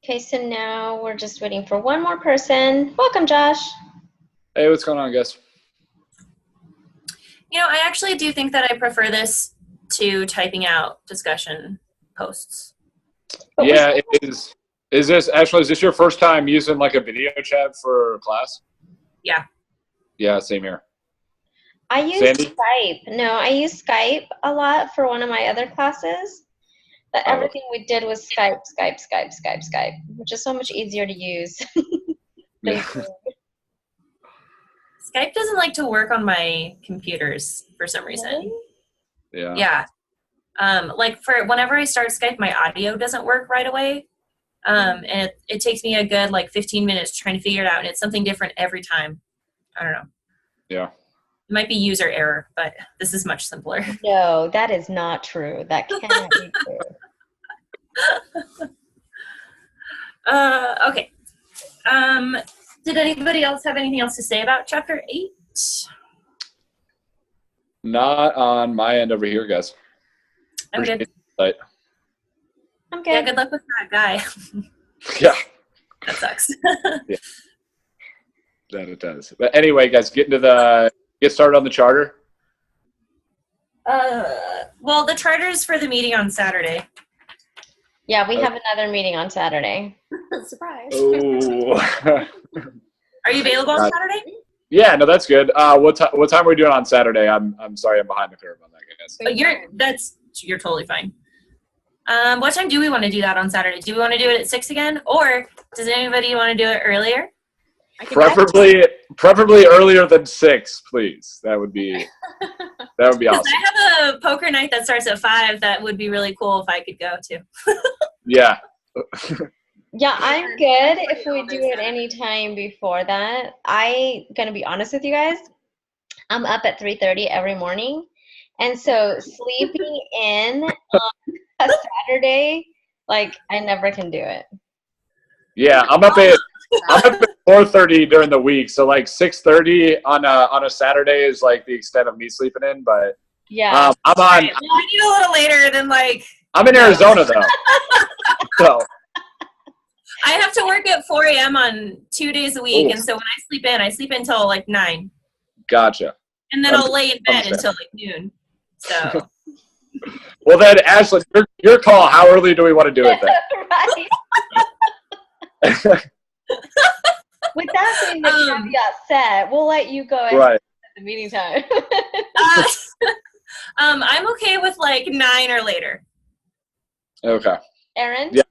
Okay, so now we're just waiting for one more person. Welcome, Josh. Hey, what's going on, guys? I actually do think that I prefer this to typing out discussion posts. Yeah, it is. Is this your first time using like a video chat for class? Yeah. Yeah, same here. I use Sandy? Skype. No, I use Skype a lot for one of my other classes. But everything we did was Skype, which is so much easier to use. Yeah. Skype doesn't like to work on my computers for some reason. Yeah. Yeah. Like for whenever I start Skype, my audio doesn't work right away. And it takes me a good 15 minutes trying to figure it out, and it's something different every time. I don't know. Yeah. It might be user error, but this is much simpler. No, that is not true. That cannot be true. Okay. Did anybody else have anything else to say about Chapter 8? Not on my end over here, guys. I'm good. I'm good. Yeah, good luck with that guy. Yeah. That sucks. Yeah. That it does. But anyway, guys, get started on the charter. Well, the charter's for the meeting on Saturday. Yeah, we have another meeting on Saturday. Surprise. Oh. Are you available on Saturday? Yeah, no, that's good. What time are we doing on Saturday? I'm sorry, I'm behind the curve on that, guys. You're totally fine. What time do we want to do that on Saturday? Do we want to do it at 6 again, or does anybody want to do it earlier? Preferably earlier than 6, please. That would be awesome. I have a poker night that starts at 5. That would be really cool if I could go too. Yeah. Yeah, I'm good if we do it any time before that. I gonna be honest with you guys. I'm up at 3:30 every morning, and so sleeping in on a Saturday, I never can do it. Yeah, I'm up at 4:30 during the week, so 6:30 on a Saturday is the extent of me sleeping in. But yeah, I'm on. Right. Well, I need a little later than I'm in Arizona though, so I have to work at 4 a.m. on 2 days a week, and so when I sleep until 9. Gotcha. And then I'll lay in bed until noon. So. Well then, Ashley, your call. How early do we want to do it then? Right. With that being the caveat set, we'll let you go ahead at the meeting time. I'm okay with 9 or later. Okay. Erin? Yeah.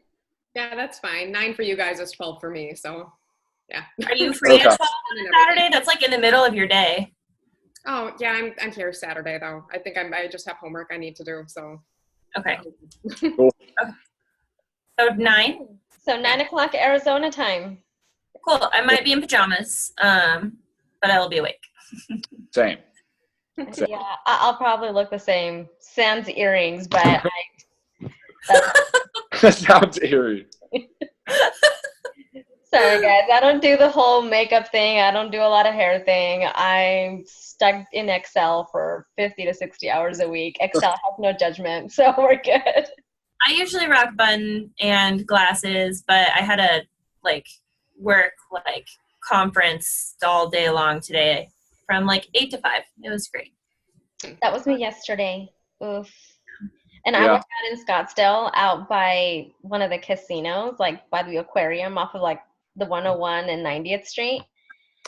Yeah, that's fine. 9 for you guys is 12 for me, so yeah. Are you free at 12 on Saturday? That's in the middle of your day. Oh yeah, I'm here Saturday though. I think I just have homework I need to do, so. Okay. Cool. Okay. So 9? So 9 o'clock Arizona time. Cool. I might be in pajamas, but I will be awake. Same. Yeah, I'll probably look the same. Sans earrings, but That sounds eerie. sorry guys, I don't do the whole makeup thing. I don't do a lot of hair thing. I'm stuck in Excel for 50 to 60 hours a week. Excel has no judgment, so we're good. I usually rock bun and glasses, but I had a work conference all day long today from 8 to 5. It was great. That was me yesterday. Oof. And I was out in Scottsdale, out by one of the casinos, by the aquarium off of the 101 and 90th Street.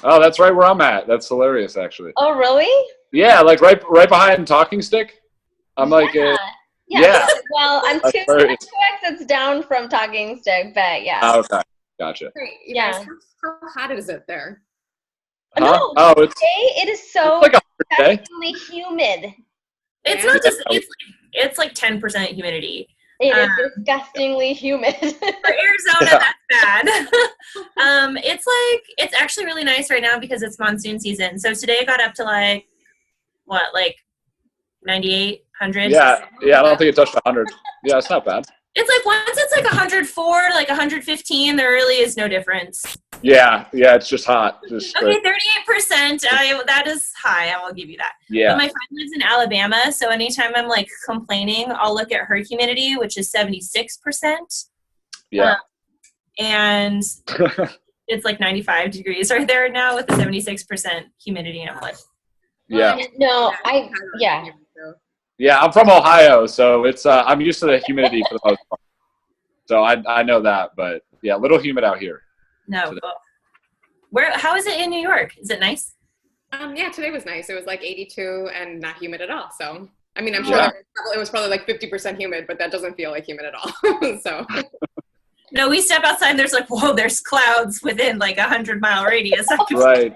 Oh, that's right where I'm at. That's hilarious, actually. Oh, really? Yeah, right behind Talking Stick. I'm yeah. Well, I'm two exits down from Talking Stick, but yeah. Oh, okay, gotcha. Great. Yeah. Guys, how hot is it there? Huh? No, Oh, it is so extremely humid. It's not just it's 10% humidity. It is disgustingly humid. For Arizona, that's bad. It's actually really nice right now because it's monsoon season. So today it got up to 98, 100. Yeah, I don't think it touched 100. Yeah, it's not bad. It's once it's 104 to 115, there really is no difference. Yeah, it's just hot. Okay, 38%. That is high. I will give you that. Yeah. But my friend lives in Alabama, so anytime I'm complaining, I'll look at her humidity, which is 76%. Yeah. and it's like 95 degrees right there now with a 76% humidity. And I'm like, Yeah. No, yeah. Yeah, I'm from Ohio, so it's I'm used to the humidity for the most part. So I know that, but yeah, a little humid out here. no. Today. How is it in New York? Is it nice? Yeah, today was nice. It was like 82 and not humid at all. So, I mean, I'm sure Yeah. it was probably like 50% humid, but that doesn't feel like humid at all. So, No, we step outside and there's like, whoa, there's clouds within like 100-mile radius. Right.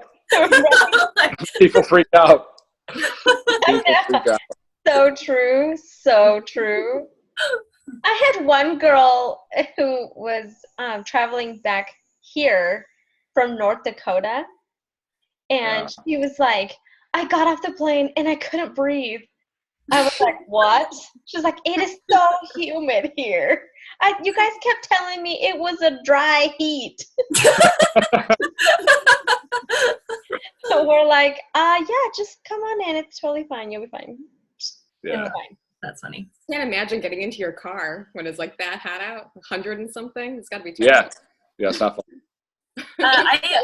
Like, People freak out. People freak out. So true. So true. I had one girl who was traveling back here from North Dakota, and she was like, I got off the plane and I couldn't breathe. I was like, what? She's like, it is so humid here. You guys kept telling me it was a dry heat. So we're like, yeah, just come on in. It's totally fine. You'll be fine. Yeah. You'll be fine. that's funny. I can't imagine getting into your car when it's like that hot out, 100 and something. It's got to be Yeah. terrible. Yeah, it's not fun.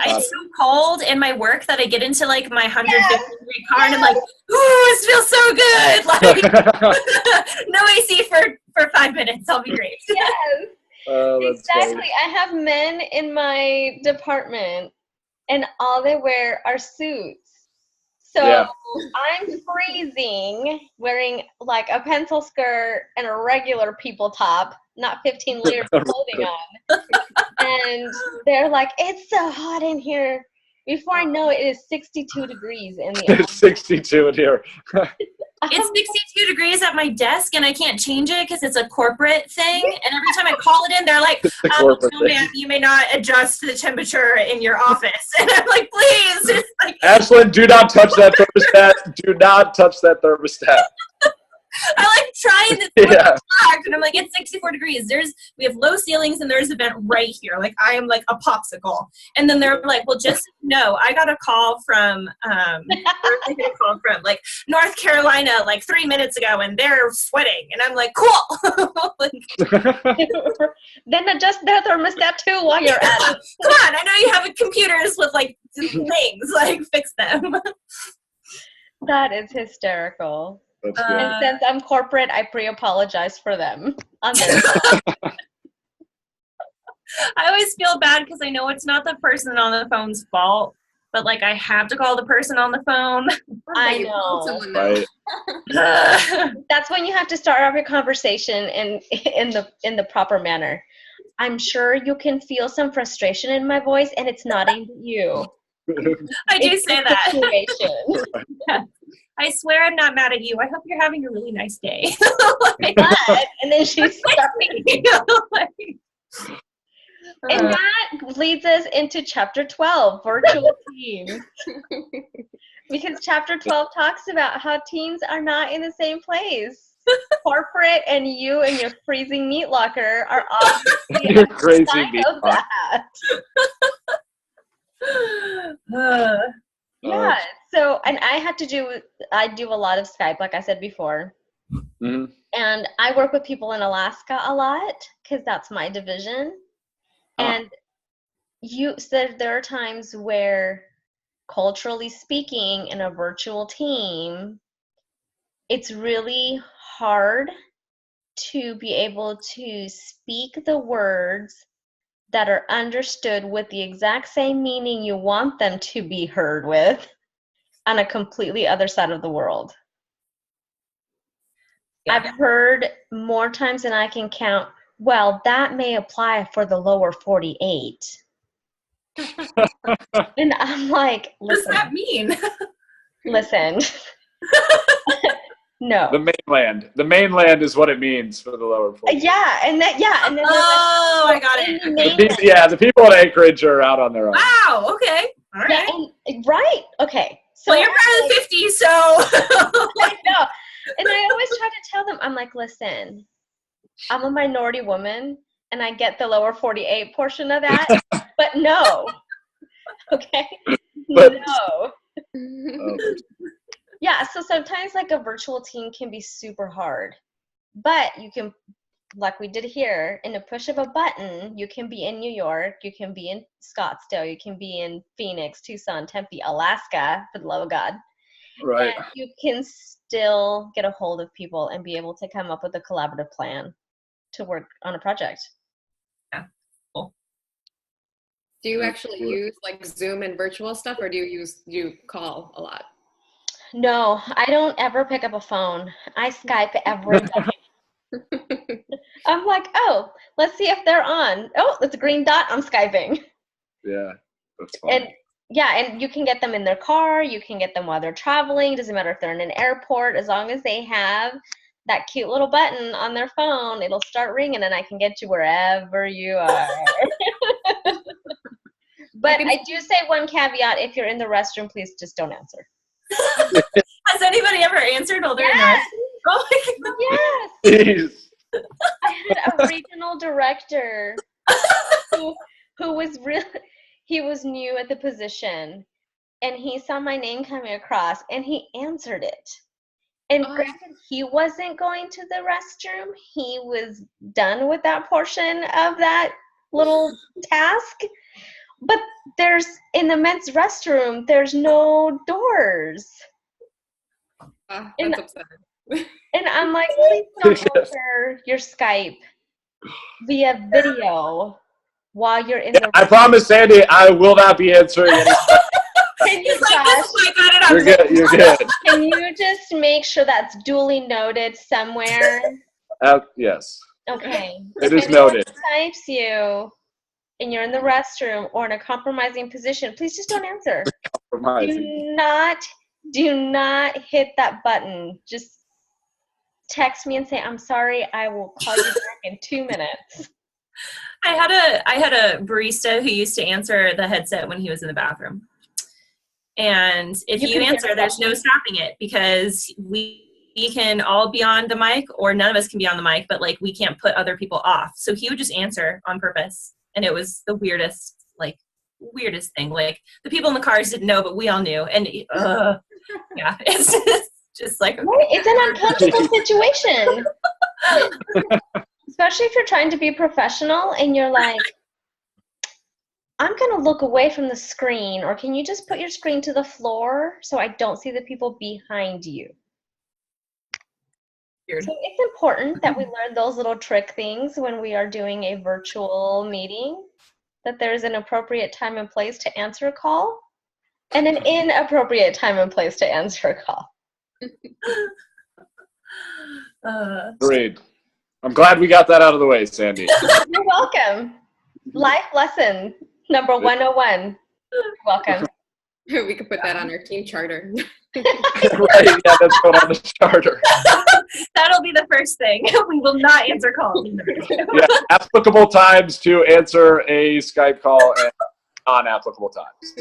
It's so cold in my work that I get into like my 150-degree car and I'm like, ooh, this feels so good. Like, no AC for 5 minutes. I'll be great. Yes. Oh, that's Exactly. funny. I have men in my department, and all they wear are suits. So Yeah. I'm freezing wearing like a pencil skirt and a regular people top, not 15 layers of clothing on. And they're like, it's so hot in here. Before I know it, it is 62 degrees in the It's office. 62 in here. It's 62 degrees at my desk and I can't change it because it's a corporate thing. And every time I call it in, they're like, It's the corporate no, thing. ma'am, you may not adjust the temperature in your office. And I'm like, please. It's like, Ashlyn, do not touch that thermostat. Do not touch that thermostat. I like trying to Yeah. and I'm like, it's 64 degrees. We have low ceilings and there's a vent right here. Like I am like a popsicle. And then they're like, well, just no, I got a call from where did I get a call from? Like North Carolina like 3 minutes ago and they're sweating. And I'm like, cool. Like, Then adjust their thermostat too while you're at it. come on, I know you have computers with like things, like fix them. That is hysterical. That's Uh, good. And since I'm corporate, I pre-apologize for them. On their I always feel bad because I know it's not the person on the phone's fault, but like I have to call the person on the phone. I You called know. someone though. Right. That's when you have to start off your conversation in the proper manner. I'm sure you can feel some frustration in my voice, and it's not aimed at you. I do It's say the that. situation. I swear I'm not mad at you. I hope you're having a really nice day. Like, But, and then she's like, and that leads us into chapter 12, virtual teams. Because chapter 12 talks about how teams are not in the same place. Corporate and you and your freezing meat locker are obviously You're on the crazy, side meat of locker. that. uh, Yeah. So, and I do a lot of Skype, like I said before. Mhm. And I work with people in Alaska a lot because that's my division. And so there are times where, culturally speaking, in a virtual team, it's really hard to be able to speak the words that are understood with the exact same meaning you want them to be heard with on a completely other side of the world. Yeah. I've heard more times than I can count, well, that may apply for the lower 48. And I'm like, what does listen, that mean? listen. No. The mainland is what it means for the lower 48. Yeah, and then they're like, Oh, I got in it. the Okay. mainland. The people in Anchorage are out on their own. Wow. Okay. All right. Yeah, right. Okay. So Well, you're part of the 50, so. I know. And I always try to tell them, I'm like, listen, I'm a minority woman, and I get the lower 48 portion of that, but no. Okay? But- No. Oh, Yeah, so sometimes like a virtual team can be super hard, but you can like we did here, in a push of a button, you can be in New York, you can be in Scottsdale, you can be in Phoenix, Tucson, Tempe, Alaska, for the love of God. Right. And you can still get a hold of people and be able to come up with a collaborative plan to work on a project. Do you actually use like Zoom and virtual stuff, or do you call a lot? No, I don't ever pick up a phone. I Skype every day. I'm like, oh, let's see if they're on. Oh, it's a green dot. I'm Skyping. Yeah, that's fun. And yeah, and you can get them in their car. You can get them while they're traveling. Doesn't matter if they're in an airport. As long as they have that cute little button on their phone, it'll start ringing, and I can get you wherever you are. But I do say one caveat: if you're in the restroom, please just don't answer. Has anybody ever answered while they're in the Yes. restroom? Oh my God. Yes. Jeez. I had a regional director who was really, he was new at the position, and he saw my name coming across, and he answered it. And granted, he wasn't going to the restroom. He was done with that portion of that little task. But in the men's restroom, there's no doors. That's And- upsetting. And I'm like, please don't answer your Skype via video while you're in the I promise, Sandy, I will not be answering any. Can you, He's like, this Josh, is my good and You're I'm good. You're good. can you just make sure that's duly noted somewhere? Yes, Okay. it If is anyone noted. Skypes you and you're in the restroom or in a compromising position, please just don't answer. Compromising. Do not hit that button. Just text me and say, I'm sorry, I will call you back in 2 minutes. I had a barista who used to answer the headset when he was in the bathroom. And if You you can hear answer, there's no stopping it, because we can all be on the mic, or none of us can be on the mic, but like we can't put other people off. So he would just answer on purpose. And it was the weirdest thing. Like the people in the cars didn't know, but we all knew. And yeah, it's just like, okay. It's an uncomfortable situation. Especially if you're trying to be professional and you're like, I'm going to look away from the screen, or can you just put your screen to the floor so I don't see the people behind you? Weird. So it's important that we learn those little trick things when we are doing a virtual meeting, that there's an appropriate time and place to answer a call and an inappropriate time and place to answer a call. Agreed. I'm glad we got that out of the way, Sandy. You're welcome. Life lesson number 101. You're welcome. We could put that on our team charter. Right? Yeah, that's going on the charter. That'll be the first thing. We will not answer calls. Yeah, applicable times to answer a Skype call and non-applicable times.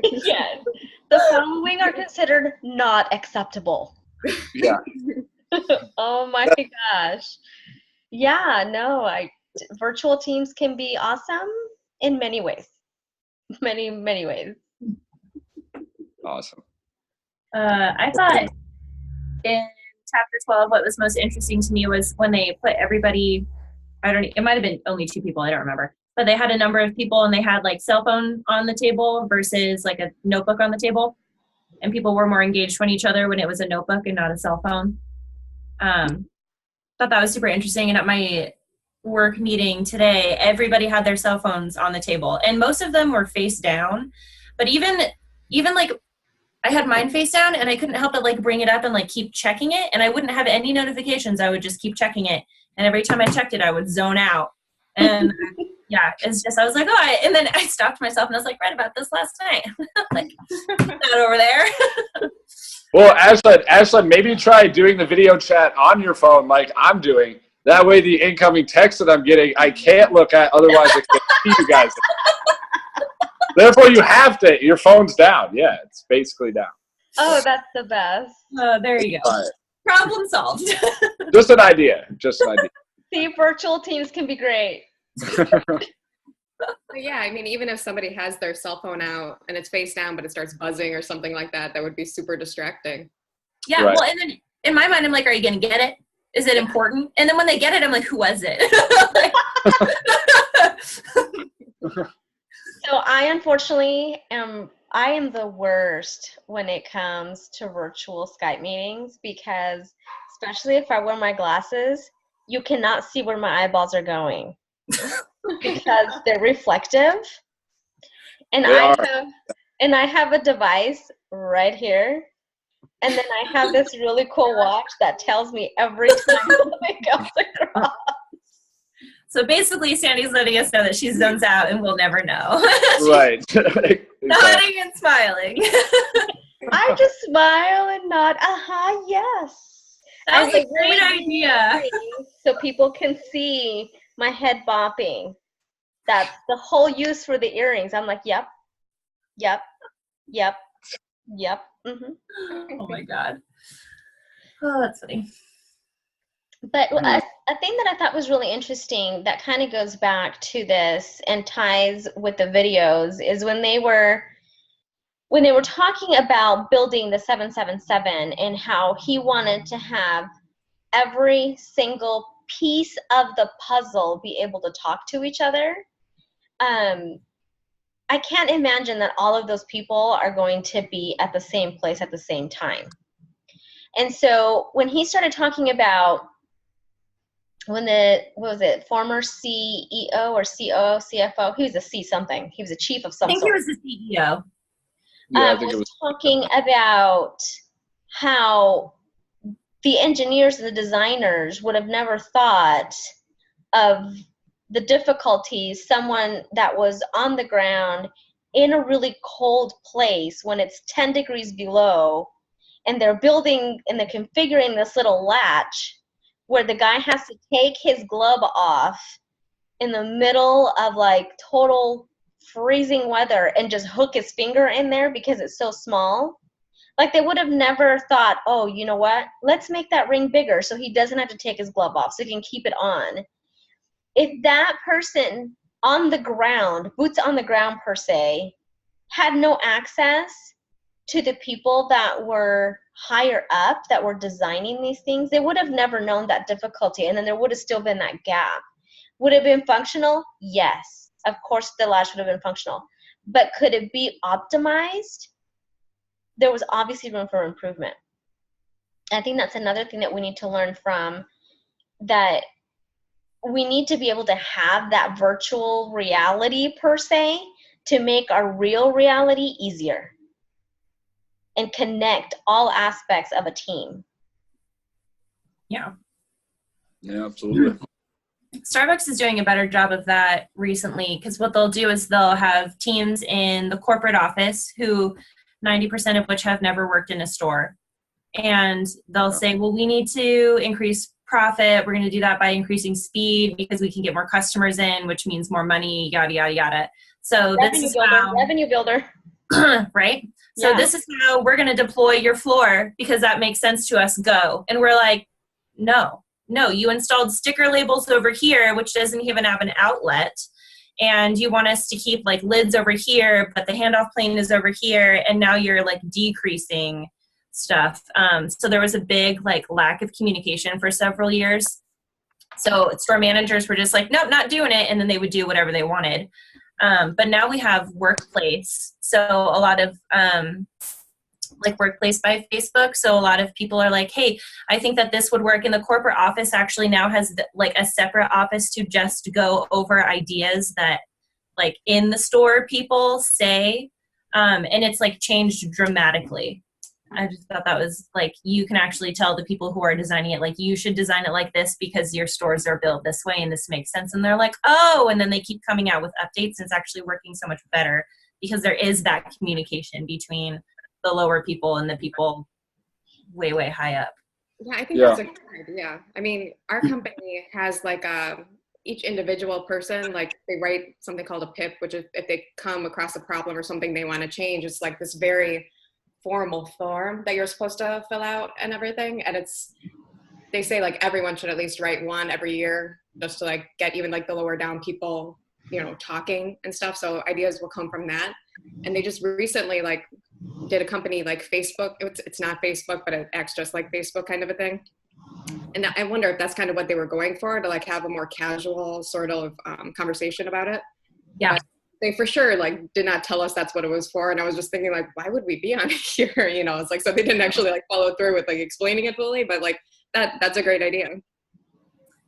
Yes. The following are considered not acceptable. Yeah. Oh my gosh. Yeah, no, virtual teams can be awesome in many ways. Many, many ways. Awesome. I thought in chapter 12, what was most interesting to me was when they put everybody, it might have been only 2 people, I don't remember, but they had a number of people and they had like cell phone on the table versus like a notebook on the table. And people were more engaged with each other when it was a notebook and not a cell phone. Thought that was super interesting. And at my work meeting today, everybody had their cell phones on the table and most of them were face down. But even like I had mine face down and I couldn't help but like bring it up and like keep checking it. And I wouldn't have any notifications. I would just keep checking it. And every time I checked it, I would zone out. And yeah, it's just, I was like, and then I stopped myself and I was like, read about this last night. Like, not over there. Well, Ashlyn, maybe try doing the video chat on your phone like I'm doing. That way the incoming text that I'm getting, I can't look at, otherwise I can't see you guys. Therefore, you have to, your phone's down. Yeah, it's basically down. Oh, that's the best. There you go. Right. Problem solved. Just an idea. See, virtual teams can be great. Yeah, I mean, even if somebody has their cell phone out and it's face down, but it starts buzzing or something like that, that would be super distracting. Yeah, Right. well, and then in my mind, I'm like, are you going to get it? Is it important? And then when they get it, I'm like, who was it? So I unfortunately I am the worst when it comes to virtual Skype meetings because especially if I wear my glasses, you cannot see where my eyeballs are going because they're reflective. And I have a device right here. And then I have this really cool watch that tells me every time something comes across. So basically, Sandy's letting us know that she zones out and we'll never know. Right. Nodding and smiling. I just smile and nod. Yes. That's a great idea. So people can see my head bopping. That's the whole use for the earrings. I'm like, yep. Mm-hmm. Oh my God. Oh, that's funny. But a thing that I thought was really interesting that kind of goes back to this and ties with the videos is when they were talking about building the 777 and how he wanted to have every single piece of the puzzle be able to talk to each other. I can't imagine that all of those people are going to be at the same place at the same time. And so when he started talking about when former CEO or COO, CFO, he was a C something. He was a chief of some sort. I think he was the CEO. Yeah, I think it was talking about how the engineers and the designers would have never thought of the difficulties someone that was on the ground in a really cold place when it's 10 degrees below and they're building and they're configuring this little latch where the guy has to take his glove off in the middle of like total freezing weather and just hook his finger in there because it's so small. Like they would have never thought, oh, you know what? Let's make that ring bigger so he doesn't have to take his glove off so he can keep it on. If that person on the ground, boots on the ground per se, had no access to the people that were higher up that were designing these things, they would have never known that difficulty, and then there would have still been that gap. Would it have been functional? Yes. Of course the latch would have been functional. But could it be optimized? There was obviously room for improvement. I think that's another thing that we need to learn from, that we need to be able to have that virtual reality per se to make our real reality easier and connect all aspects of a team. Yeah. Yeah, absolutely. Starbucks is doing a better job of that recently because what they'll do is they'll have teams in the corporate office who 90% of which have never worked in a store. And they'll say, well, we need to increase profit. We're going to do that by increasing speed because we can get more customers in, which means more money, yada, yada, yada. So revenue builder. Right? So Yeah. This is how we're going to deploy your floor because that makes sense to us. Go. And we're like, no, you installed sticker labels over here, which doesn't even have an outlet. And you want us to keep like lids over here, but the handoff plane is over here. And now you're like decreasing stuff. So there was a big like lack of communication for several years. So store managers were just like, nope, not doing it. And then they would do whatever they wanted. But now we have Workplace. So a lot of like Workplace by Facebook. So a lot of people are like, hey, I think that this would work. And the corporate office actually now has like a separate office to just go over ideas that like in the store people say. And it's like changed dramatically. I just thought that was like, you can actually tell the people who are designing it, like, you should design it like this because your stores are built this way and this makes sense. And they're like, oh, and then they keep coming out with updates. And it's actually working so much better because there is that communication between the lower people and the people way, way high up. Yeah, I think that's a good idea. I mean, our company has like each individual person, like they write something called a PIP, which is if they come across a problem or something they want to change, it's like this very formal form that you're supposed to fill out and everything. And they say like everyone should at least write one every year just to like get even like the lower down people, talking and stuff. So ideas will come from that. And they just recently like did a company like Facebook. It's not Facebook, but it acts just like Facebook kind of a thing. And I wonder if that's kind of what they were going for, to like have a more casual sort of conversation about it. Yeah. But they for sure like did not tell us that's what it was for. And I was just thinking like, why would we be on here? You know, it's like, so they didn't actually like follow through with like explaining it fully, but like that's a great idea.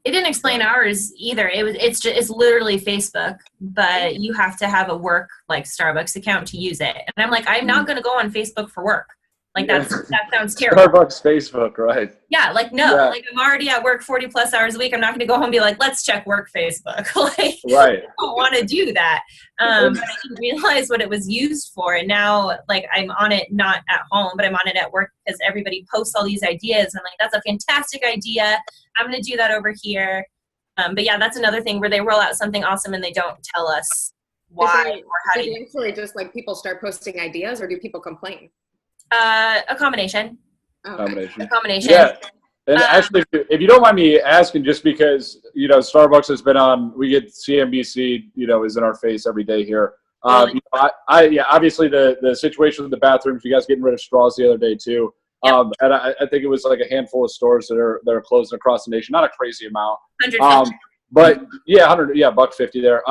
It didn't explain ours either. It's literally Facebook, but you have to have a work like Starbucks account to use it. And I'm like, I'm not going to go on Facebook for work. Like that sounds terrible. Starbucks Facebook, right? Yeah, like no, like I'm already at work 40 plus hours a week. I'm not going to go home and be like, let's check work Facebook. Like, right. I don't want to do that. But I didn't realize what it was used for, and now like I'm on it not at home, but I'm on it at work because everybody posts all these ideas. And I'm like, that's a fantastic idea. I'm going to do that over here. But yeah, that's another thing where they roll out something awesome and they don't tell us why or how to. Do you actually just like people start posting ideas, or do people complain? A combination. Okay. A combination. Yeah. And actually, if you don't mind me asking, just because, you know, Starbucks has been on, we get CNBC, you know, is in our face every day here. Really? You know, yeah, obviously the situation with the bathrooms, you guys getting rid of straws the other day too. Yep. And I think it was like a handful of stores that are closing across the nation. Not a crazy amount. 150. But yeah, $150 there.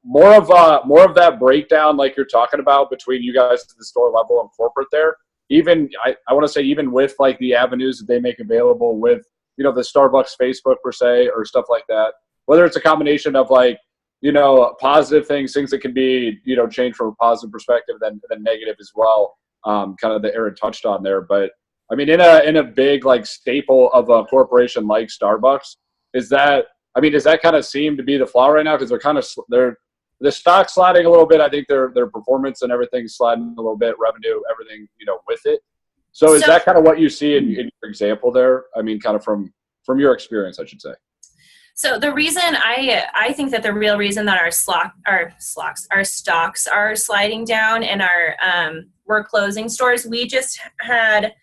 More of that breakdown, like you're talking about, between you guys at the store level and corporate there. Even I want to say, even with like the avenues that they make available with, you know, the Starbucks Facebook per se, or stuff like that, whether it's a combination of like, you know, positive things that can be, you know, changed from a positive perspective, then negative as well. Kind of that Aaron touched on there. But I mean, in a big like staple of a corporation like Starbucks, does that kind of seem to be the flaw right now? Because the stock's sliding a little bit. I think their performance and everything's sliding a little bit, revenue, everything, you know, with it. So is that kind of what you see in your example there? I mean, kind of from your experience, I should say. So the reason I think that the real reason that our stocks are sliding down and we're closing stores, we just had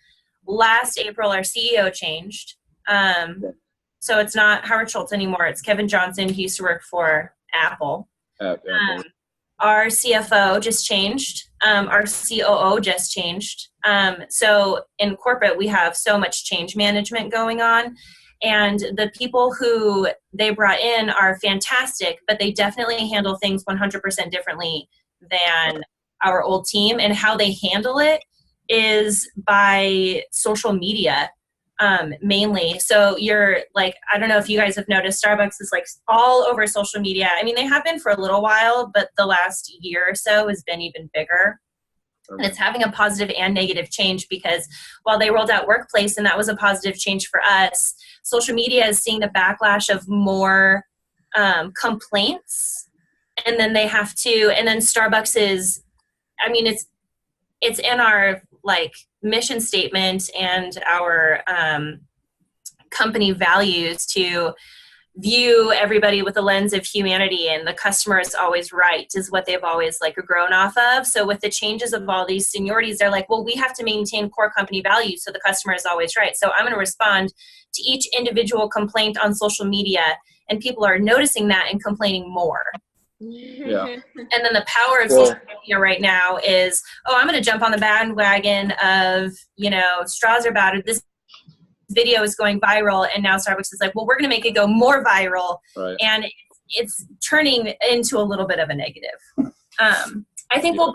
last April our CEO changed. So it's not Howard Schultz anymore. It's Kevin Johnson. He used to work for Apple. Our CFO just changed. Our COO just changed. So in corporate, we have so much change management going on. And the people who they brought in are fantastic, but they definitely handle things 100% differently than our old team. And how they handle it is by social media. Mainly. So you're like, I don't know if you guys have noticed, Starbucks is like all over social media. I mean, they have been for a little while, but the last year or so has been even bigger. And it's having a positive and negative change, because while they rolled out Workplace and that was a positive change for us, social media is seeing the backlash of more complaints. And then they have to, and then Starbucks is, I mean, it's in our like mission statement and our company values to view everybody with a lens of humanity, and the customer is always right is what they've always like grown off of. So with the changes of all these seniorities, they're like, well, we have to maintain core company values so the customer is always right. So I'm going to respond to each individual complaint on social media, and people are noticing that and complaining more. Yeah. And then the power of social media right now is, oh, I'm going to jump on the bandwagon of, you know, straws are bad, or this video is going viral, and now Starbucks is like, well, we're going to make it go more viral. Right. And it's turning into a little bit of a negative. I think we'll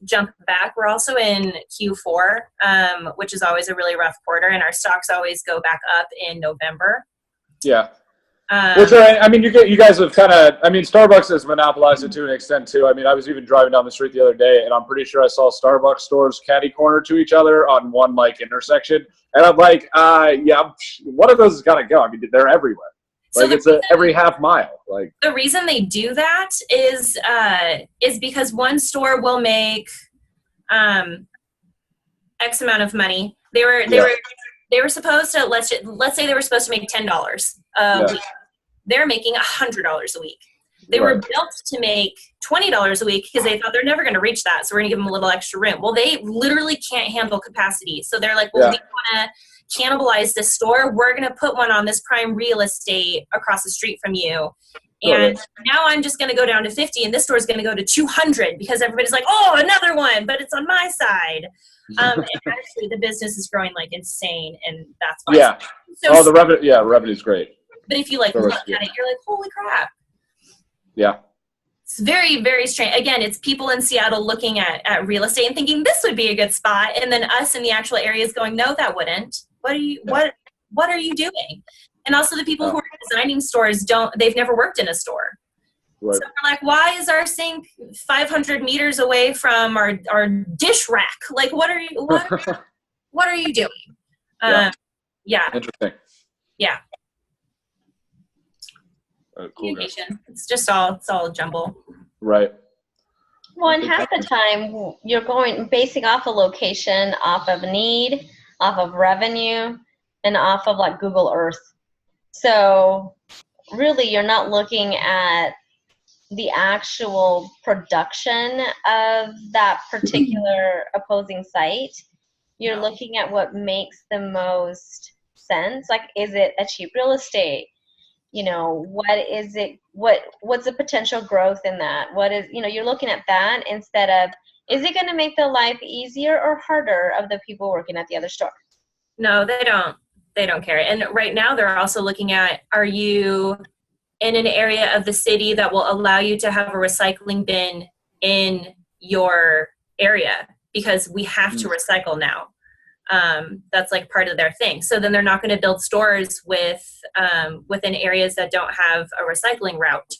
jump back. We're also in Q4, which is always a really rough quarter, and our stocks always go back up in November. Yeah. I mean, you guys have kind of, I mean, Starbucks has monopolized it to an extent too. I mean, I was even driving down the street the other day, and I'm pretty sure I saw Starbucks stores catty corner to each other on one like intersection. And I'm like, yeah, one of those is gotta go. I mean, they're everywhere. Like, it's every half mile. Like, the reason they do that is because one store will make X amount of money. They were supposed to, let's say they were supposed to make $10 a week. They're making $100 a week. They were built to make $20 a week because they thought they're never going to reach that. So we're going to give them a little extra room. Well, they literally can't handle capacity. So they're like, well, we want to cannibalize this store. We're going to put one on this prime real estate across the street from you. And now I'm just going to go down to 50 and this store is going to go to 200 because everybody's like, oh, another one, but it's on my side. And actually the business is growing like insane, and that's why. Yeah. So, the revenue. Yeah, revenue's great. but if you like look at it, you're like, holy crap. Yeah. It's very, very strange. Again, it's people in Seattle looking at real estate and thinking this would be a good spot, and then us in the actual areas going, no, that wouldn't. What are you doing? And also the people who are designing stores they've never worked in a store. Right. So we're like, why is our sink 500 meters away from our dish rack? Like, what are you doing? Yeah. Interesting. Yeah. Cool. Communication. It's all a jumble. Right. Well, and half the time you're basing off a location, off of need, off of revenue, and off of like Google Earth. So really you're not looking at the actual production of that particular opposing site. You're looking at what makes the most sense. Like, is it a cheap real estate? You know, what is it? What's the potential growth in that? What is, you're looking at that instead of, is it going to make the life easier or harder of the people working at the other store? No, they don't. They don't care. And right now they're also looking at, are you in an area of the city that will allow you to have a recycling bin in your area? Because we have to recycle now. That's like part of their thing. So then they're not going to build stores within areas that don't have a recycling route,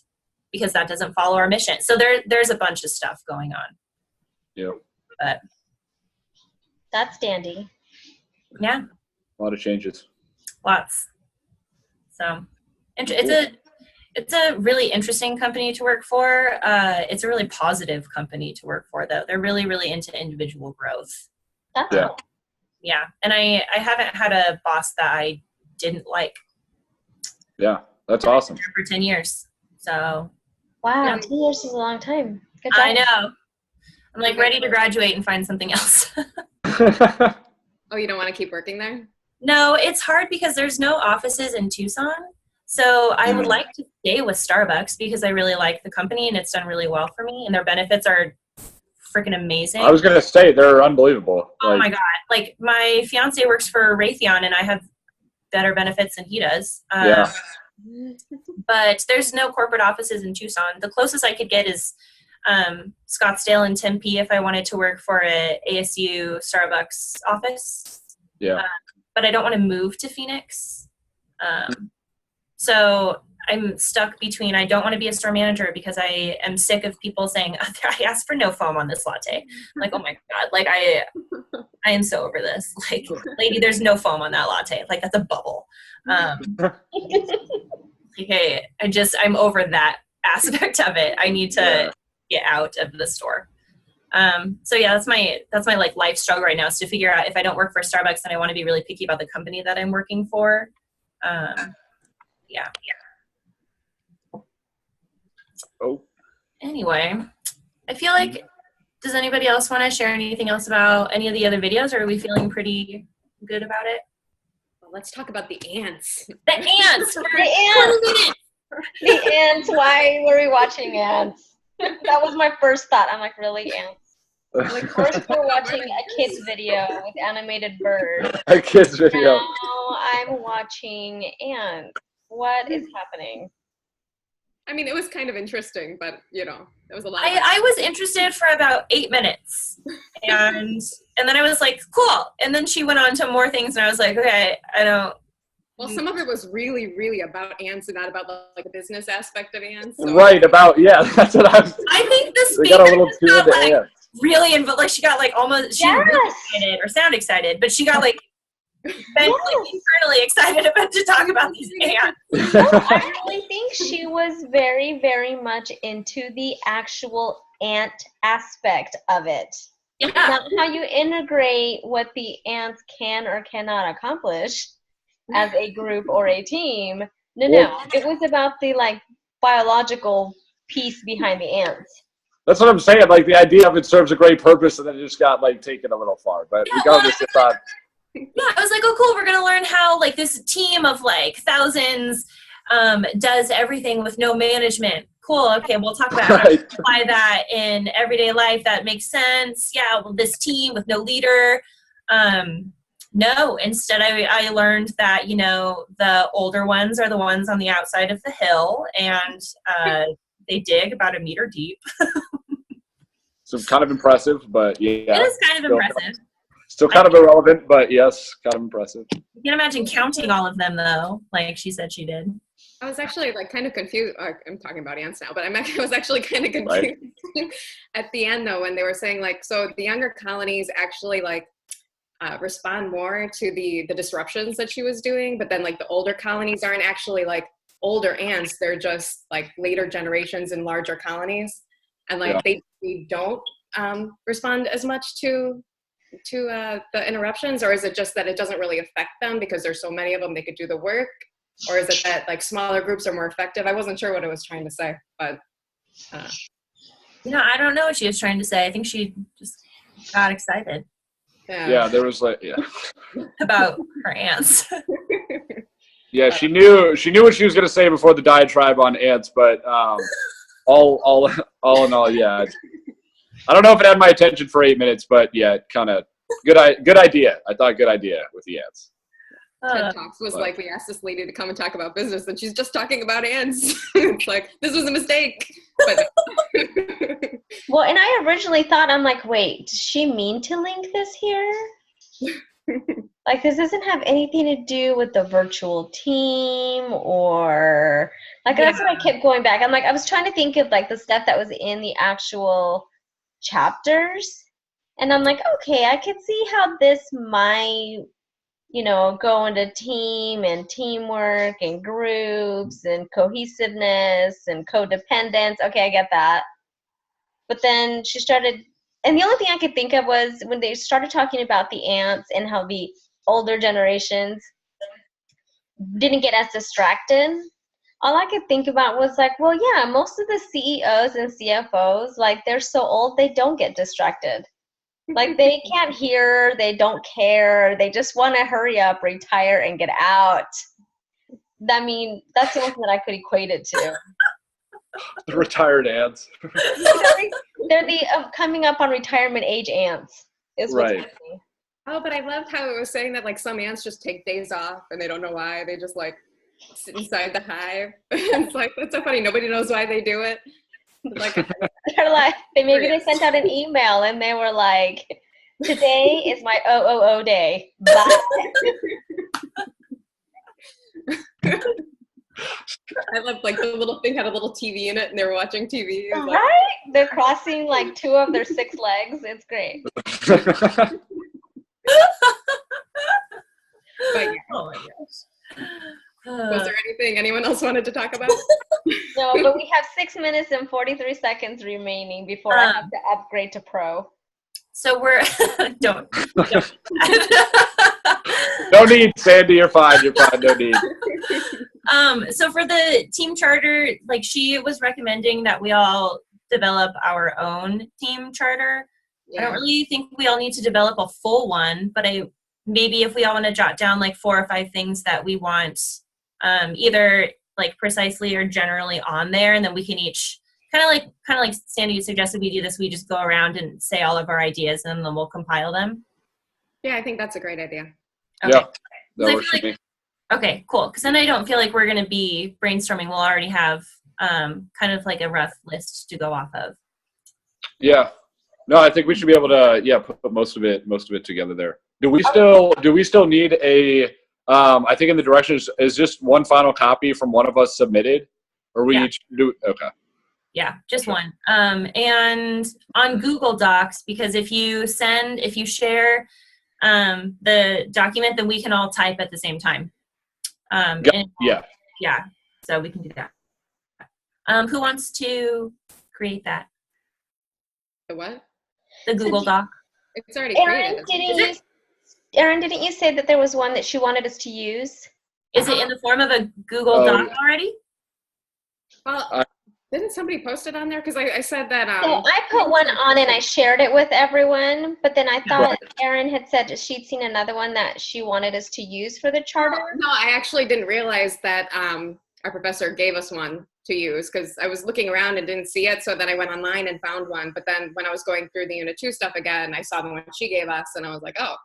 because that doesn't follow our mission. So there's a bunch of stuff going on. Yeah. But that's dandy. Yeah. A lot of changes. Lots. So it's a really interesting company to work for. It's a really positive company to work for, though. They're really, really into individual growth. That's cool. Yeah. And I haven't had a boss that I didn't like. Yeah, that's awesome. For 10 years. So. Wow, Yeah. 2 years is a long time. Good job. I know. I'm like ready to graduate and find something else. Oh, you don't want to keep working there? No, it's hard because there's no offices in Tucson. So I would like to stay with Starbucks because I really like the company and it's done really well for me, and their benefits are freaking amazing. I was going to say, they're unbelievable. Oh my God. Like, my fiance works for Raytheon and I have better benefits than he does. Yeah. But there's no corporate offices in Tucson. The closest I could get is Scottsdale and Tempe if I wanted to work for a ASU Starbucks office. Yeah. But I don't want to move to Phoenix. So I'm stuck between, I don't want to be a store manager because I am sick of people saying, I asked for no foam on this latte. I'm like, oh my God, like I am so over this. Like, lady, there's no foam on that latte. Like, that's a bubble. Okay, I'm over that aspect of it. I need to get out of the store. So yeah, that's my like life struggle right now, is to figure out if I don't work for Starbucks, then I want to be really picky about the company that I'm working for. Yeah. Oh. Anyway, I feel like, does anybody else want to share anything else about any of the other videos, or are we feeling pretty good about it? Well, let's talk about the ants. The ants! The ants! The ants! Why were we watching ants? That was my first thought. I'm like, really, ants? Like, first we're watching a kid's video with animated birds. A kid's video. Now I'm watching ants. What is happening? I mean, it was kind of interesting, but it was a lot. I was interested for about 8 minutes, and then I was like, cool. And then she went on to more things, and I was like, okay, I don't. Well, some of it was really, really about ants and not about like the business aspect of ants. So. Right, that's what I was. I think the They speaker got a little just too got into like ants. really, but like she got like almost, she was really excited or sound excited, but she got like internally excited about to talk about these ants. No, I really think she was very, very much into the actual ant aspect of it. Yeah. Not how you integrate what the ants can or cannot accomplish as a group or a team. No. It was about the like biological piece behind the ants. That's what I'm saying. Like, the idea of it serves a great purpose, and then it just got like taken a little far. But regardless, it's on. Yeah, I was like, oh, cool. We're going to learn how, like, this team of, like, thousands does everything with no management. Cool. Okay, we'll talk about how to Right. apply that in everyday life. That makes sense. Yeah, well, this team with no leader. No, instead I learned that, you know, the older ones are the ones on the outside of the hill, and they dig about 1 meter deep. So kind of impressive, but yeah. It is kind of impressive. Still kind of irrelevant, but yes, kind of impressive. You can imagine counting all of them, though, like she said she did. I was actually like kind of confused. I'm talking about ants now, but I was actually kind of confused at the end though, when they were saying like, so the younger colonies actually like respond more to the disruptions that she was doing, but then like the older colonies aren't actually like older ants. They're just like later generations in larger colonies, and like they don't respond as much to the interruptions, or is it just that it doesn't really affect them because there's so many of them they could do the work? Or is it that like smaller groups are more effective? I wasn't sure what it was trying to say, but. You know, I don't know what she was trying to say. I think she just got excited. Yeah, there was like, about her ants. Yeah, she knew what she was going to say before the diatribe on ants, but all in all, yeah. I don't know if it had my attention for 8 minutes, but yeah, kind of good idea. I thought good idea with the ants. TED Talks was like, we asked this lady to come and talk about business, and she's just talking about ants. It's like, this was a mistake. But Well, and I originally thought, I'm like, wait, does she mean to link this here? Like, this doesn't have anything to do with the virtual team, or like, that's what I kept going back. I'm like, I was trying to think of like the stuff that was in the actual chapters, and I'm like, okay, I could see how this might, you know, go into team and teamwork and groups and cohesiveness and codependence. Okay, I get that. But then she started, and the only thing I could think of was when they started talking about the ants and how the older generations didn't get as distracted. All I could think about was like, well, yeah, most of the CEOs and CFOs, like, they're so old, they don't get distracted. Like, they can't hear, they don't care, they just want to hurry up, retire, and get out. I mean, that's the only thing that I could equate it to. The retired ants. They're the coming up on retirement age ants. Is what's Right. happening. oh, but I loved how it was saying that like some ants just take days off and they don't know why. They just like sit inside the hive. It's like, that's so funny. Nobody knows why they do it. Like, They're like, they sent out an email and they were like, today is my OOO day. Bye. I loved like the little thing had a little TV in it and they were watching TV. It was like, Right? They're crossing like 2 of their 6 legs. It's great. but yeah. Oh my gosh. Was there anything anyone else wanted to talk about? No, but we have 6 minutes and 43 seconds remaining before I have to upgrade to pro. So we're don't. No need, Sandy. You're fine. You're fine. No need. So for the team charter, like, she was recommending that we all develop our own team charter. I don't really think we all need to develop a full one, but maybe if we all want to jot down like 4 or 5 things that we want, either like precisely or generally on there, and then we can each kind of like Sandy suggested we do this. We just go around and say all of our ideas, and then we'll compile them. Yeah, I think that's a great idea. Okay. Yeah, that works for me. Okay, cool. Because then I don't feel like we're going to be brainstorming. We'll already have kind of like a rough list to go off of. Yeah. No, I think we should be able to put most of it together there. Do we still need a I think in the directions is just one final copy from one of us submitted, or we each do? Okay. Yeah, just one. And on Google Docs, because if you share the document, then we can all type at the same time. Yeah, so we can do that. Who wants to create that? The what? The Google Doc. It's already created. Erin, didn't you say that there was one that she wanted us to use? Is it in the form of a Google Doc already? Well, didn't somebody post it on there? Because I said that. So I put one on and I shared it with everyone, but then I thought Erin had said she'd seen another one that she wanted us to use for the charter. No, I actually didn't realize that our professor gave us one to use because I was looking around and didn't see it. So then I went online and found one. But then when I was going through the Unit 2 stuff again, I saw the one she gave us and I was like, oh.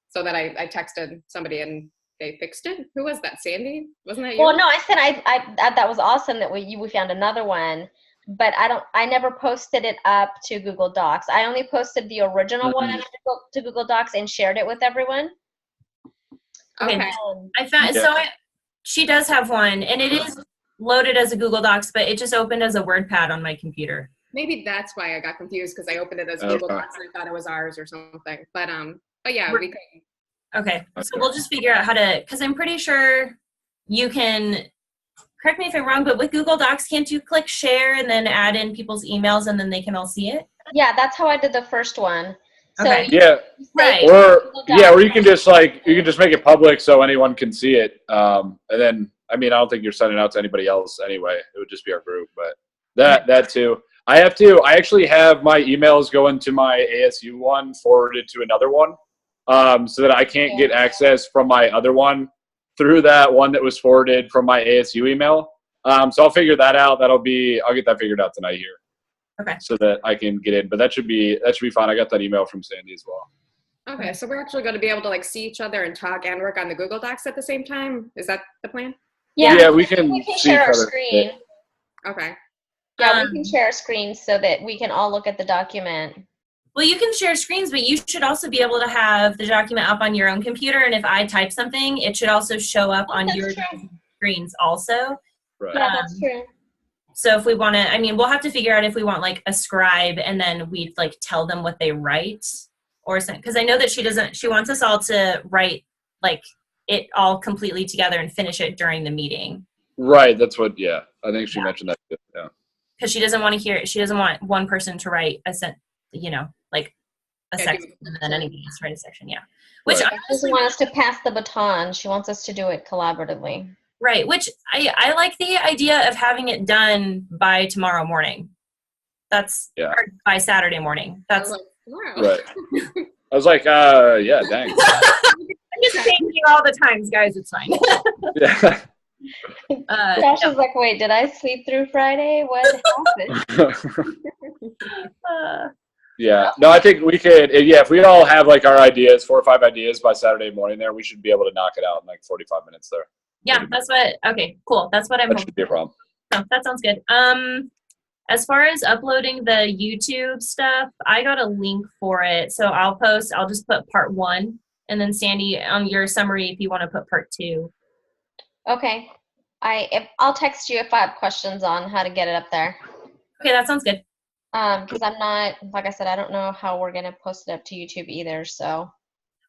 So then I texted somebody and they fixed it. Who was that? Sandy? Wasn't that you? Well, no, I said I that was awesome that we found another one, but I never posted it up to Google Docs. I only posted the original one to Google Docs and shared it with everyone. Okay. I found she does have one, and it is loaded as a Google Docs, but it just opened as a WordPad on my computer. Maybe that's why I got confused because I opened it as Google Docs and I thought it was ours or something. But yeah, we could. Okay, so we'll just figure out how to, because I'm pretty sure you can, correct me if I'm wrong, but with Google Docs, can't you click share and then add in people's emails and then they can all see it? Yeah, that's how I did the first one. So Okay. Yeah. Right. Or you can just make it public so anyone can see it. And then, I mean, I don't think you're sending it out to anybody else anyway. It would just be our group, but that too. I actually have my emails going to my ASU one forwarded to another one. So that I can't get access from my other one through that one that was forwarded from my ASU email. So I'll figure that out. I'll get that figured out tonight here. Okay. So that I can get in, but that should be fine. I got that email from Sandy as well. Okay, so we're actually going to be able to like see each other and talk and work on the Google Docs at the same time. Is that the plan? Yeah, we can see share each our other. screen. Okay. Yeah, we can share our screen so that we can all look at the document. Well, you can share screens, but you should also be able to have the document up on your own computer. And if I type something, it should also show up on your screens also. Right. Yeah, that's true. So if we want to, I mean, we'll have to figure out if we want like a scribe and then we'd like tell them what they write or something. Because I know that she wants us all to write like it all completely together and finish it during the meeting. Right. That's what, I think she mentioned that. Yeah. Because she doesn't want one person to write like a section and then anybody else write a section. Yeah. Which Right. She doesn't want us to pass the baton. She wants us to do it collaboratively. Right, which I like the idea of having it done by tomorrow morning. Or by Saturday morning. That's tomorrow. Right. I was like, yeah, dang. I'm just saying you all the times, guys. It's fine. Yeah. Josh is like, wait, did I sleep through Friday? What happened? Yeah. No, I think we could. If we all have like our ideas, 4 or 5 ideas by Saturday morning, there, we should be able to knock it out in like 45 minutes there. Yeah, okay, cool. That's what I'm That should be a problem. Oh, that sounds good. As far as uploading the YouTube stuff, I got a link for it. So I'll just put part 1 and then Sandy on your summary if you want to put part 2. Okay. I'll text you if I have questions on how to get it up there. Okay, that sounds good. Because I'm not, like I said, I don't know how we're gonna post it up to YouTube either. So.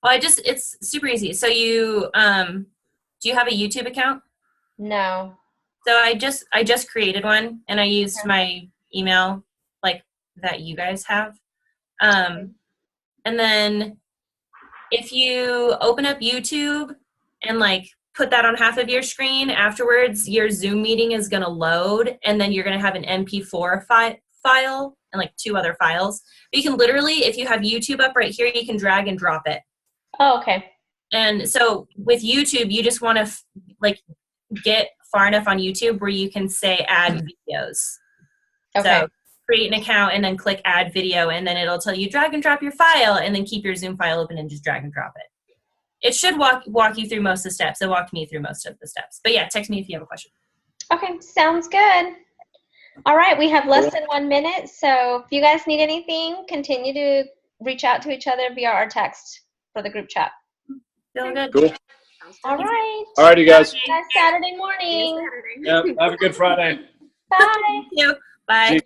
Well, it's super easy. So you do you have a YouTube account? No. So I just created one and I used my email like that you guys have. And then if you open up YouTube and like put that on half of your screen, afterwards your Zoom meeting is going to load and then you're going to have an MP4 file and like 2 other files. But you can literally, if you have YouTube up right here, you can drag and drop it. Oh, okay. And so with YouTube, you just want to get far enough on YouTube where you can say add videos. Okay. So create an account and then click add video and then it'll tell you drag and drop your file and then keep your Zoom file open and just drag and drop it. It should walk you through most of the steps. It walked me through most of the steps. But yeah, text me if you have a question. Okay, sounds good. All right, we have less than 1 minute. So if you guys need anything, continue to reach out to each other via our text for the group chat. Feeling good? Cool. All right. All righty, guys. Saturday morning. Yep. Have a good Friday. Bye. Thank you. Bye. See you.